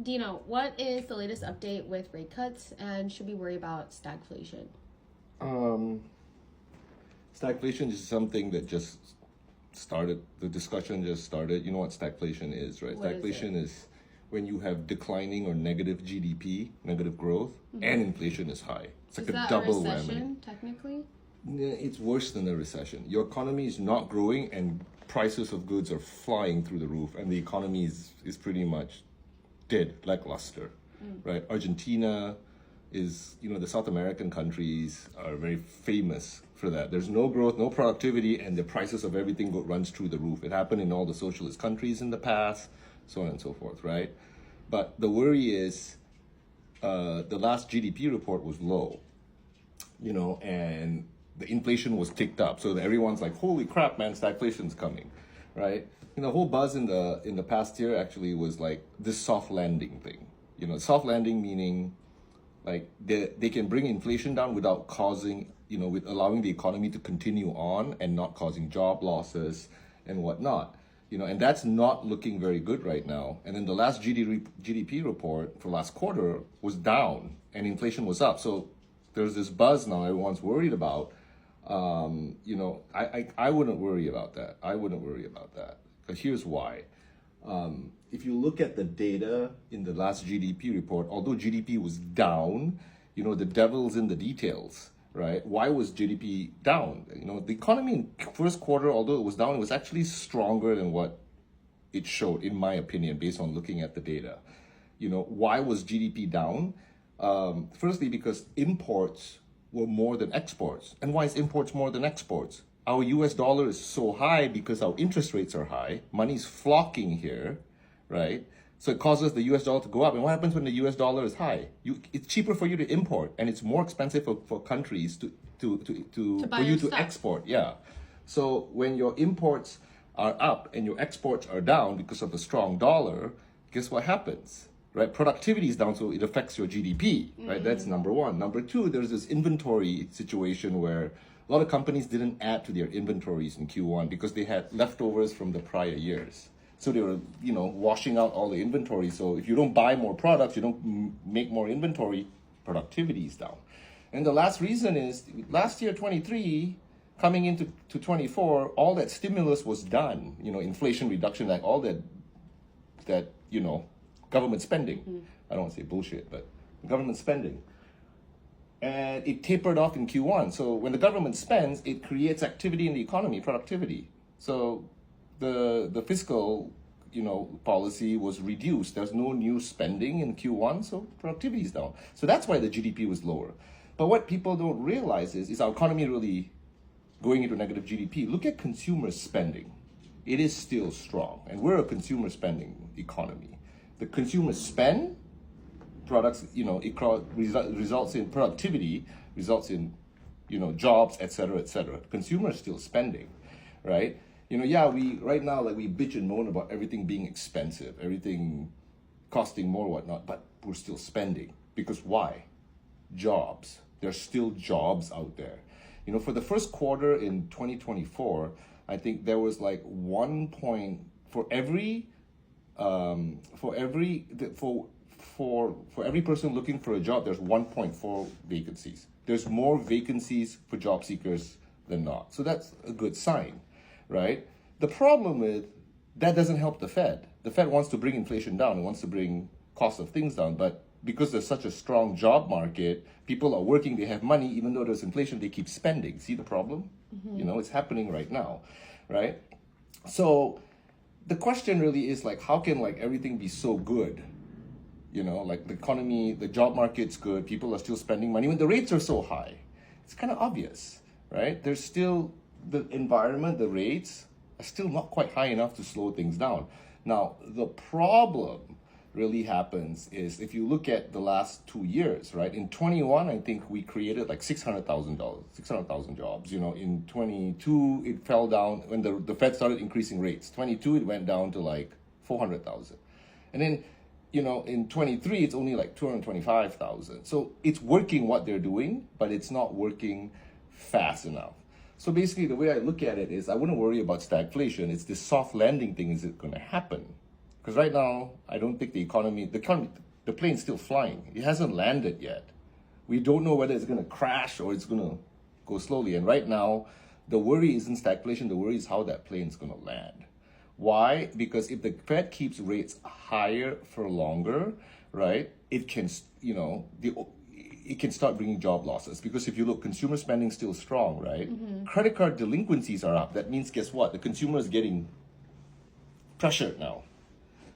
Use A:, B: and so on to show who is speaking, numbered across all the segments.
A: Dino, what is the latest update with rate cuts and should we worry about stagflation?
B: Um, Stagflation is something that just started. The discussion just started. You know what stagflation is, right?
A: What is it?
B: Stagflation is when you have declining or negative GDP, negative growth, and inflation is high. It's like
A: Is
B: a
A: that a
B: double whammy.
A: recession, technically?
B: Yeah, it's worse than a recession. Your economy is not growing, and prices of goods are flying through the roof, and the economy is pretty much dead, lackluster, right? Argentina is, the South American countries are very famous for that. There's no growth, no productivity, and the prices of everything runs through the roof. It happened in all the socialist countries in the past, so on and so forth, right? But the worry is the last GDP report was low, and the inflation was ticked up. So everyone's like, "Holy crap, man! Stagflation's coming," right? The whole buzz in the past year actually was like this soft landing thing. Soft landing meaning like they can bring inflation down without causing, with allowing the economy to continue on and not causing job losses and whatnot. And that's not looking very good right now. And then the last GDP report for last quarter was down and inflation was up. So there's this buzz now everyone's worried about. I wouldn't worry about that. I wouldn't worry about that. Because here's why. If you look at the data in the last GDP report, although GDP was down, the devil's in the details, right? Why was GDP down? The economy in first quarter, although it was down, it was actually stronger than what it showed, in my opinion, based on looking at the data. Why was GDP down? Firstly, because imports were more than exports. And why is imports more than exports? Our US dollar is so high because our interest rates are high. Money's flocking here, right? So it causes the US dollar to go up. And what happens when the US dollar is high? It's cheaper for you to import, and it's more expensive for countries
A: To buy
B: for you
A: your
B: to
A: stuff.
B: export. Yeah. So when your imports are up and your exports are down because of the strong dollar, guess what happens? Right? Productivity is down, so it affects your GDP, right? That's number one. Number two, there's this inventory situation where a lot of companies didn't add to their inventories in Q1 because they had leftovers from the prior years. So they were, washing out all the inventory. So if you don't buy more products, you don't make more inventory, productivity is down. And the last reason is last year, 23, coming into 24, all that stimulus was done, Inflation Reduction Act, all that government spending. I don't want to say bullshit, but government spending. And it tapered off in Q1. So when the government spends, it creates activity in the economy, productivity. So the fiscal, policy was reduced. There's no new spending in Q1, so productivity is down. So that's why the GDP was lower. But what people don't realize is our economy really going into negative GDP? Look at consumer spending. It is still strong, and we're a consumer spending economy. The consumers spend, products, results in productivity, results in, jobs, et cetera, et cetera. Consumers still spending, right? We right now, like, we bitch and moan about everything being expensive, everything costing more, whatnot, but we're still spending. Because why? Jobs. There's still jobs out there. For the first quarter in 2024, I think there was like for every person looking for a job, there's 1.4 vacancies. There's more vacancies for job seekers than not. So that's a good sign, right? The problem with that doesn't help the Fed. The Fed wants to bring inflation down. It wants to bring cost of things down. But because there's such a strong job market, people are working, they have money, even though there's inflation, they keep spending. See the problem? It's happening right now, right? So the question really is like, how can like everything be so good? Like the economy, the job market's good, people are still spending money when the rates are so high. It's kind of obvious, right? There's still the environment, the rates are still not quite high enough to slow things down. Now, the problem really happens is if you look at the last 2 years, right? In 21, I think we created like $600,000 jobs. In 22, it fell down when the Fed started increasing rates. 22, it went down to like 400,000. And then, in 23, it's only like 225,000. So it's working what they're doing, but it's not working fast enough. So basically, the way I look at it is I wouldn't worry about stagflation. It's this soft landing thing. Is it going to happen? Because right now, I don't think the plane's still flying. It hasn't landed yet. We don't know whether it's going to crash or it's going to go slowly. And right now, the worry isn't stagflation. The worry is how that plane's going to land. Why? Because if the Fed keeps rates higher for longer, right, it can, it can start bringing job losses. Because if you look, consumer spending is still strong, right? Credit card delinquencies are up. That means, guess what? The consumer is getting pressured now.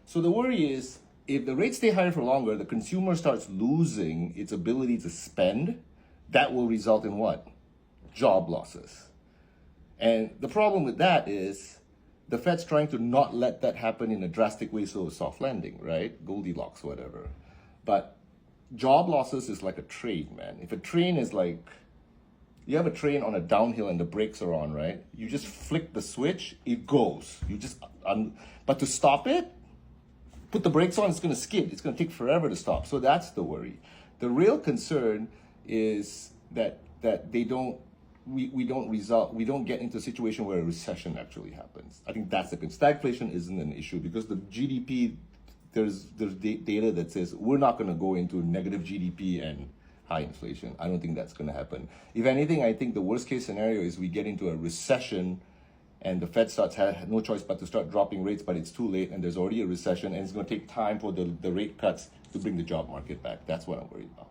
B: So the worry is, if the rates stay higher for longer, the consumer starts losing its ability to spend. That will result in what? Job losses. And the problem with that is the Fed's trying to not let that happen in a drastic way, so a soft landing, right? Goldilocks, whatever. But job losses is like a train, man. If a train is like, you have a train on a downhill and the brakes are on, right? You just flick the switch, it goes. But to stop it, put the brakes on, it's going to skid. It's going to take forever to stop. So that's the worry. The real concern is that we don't get into a situation where a recession actually happens. I think that's the concern. Stagflation isn't an issue because the GDP, there's data that says we're not going to go into negative GDP and high inflation. I don't think that's going to happen. If anything, I think the worst case scenario is we get into a recession and the Fed had no choice but to start dropping rates, but it's too late and there's already a recession and it's going to take time for the rate cuts to bring the job market back. That's what I'm worried about.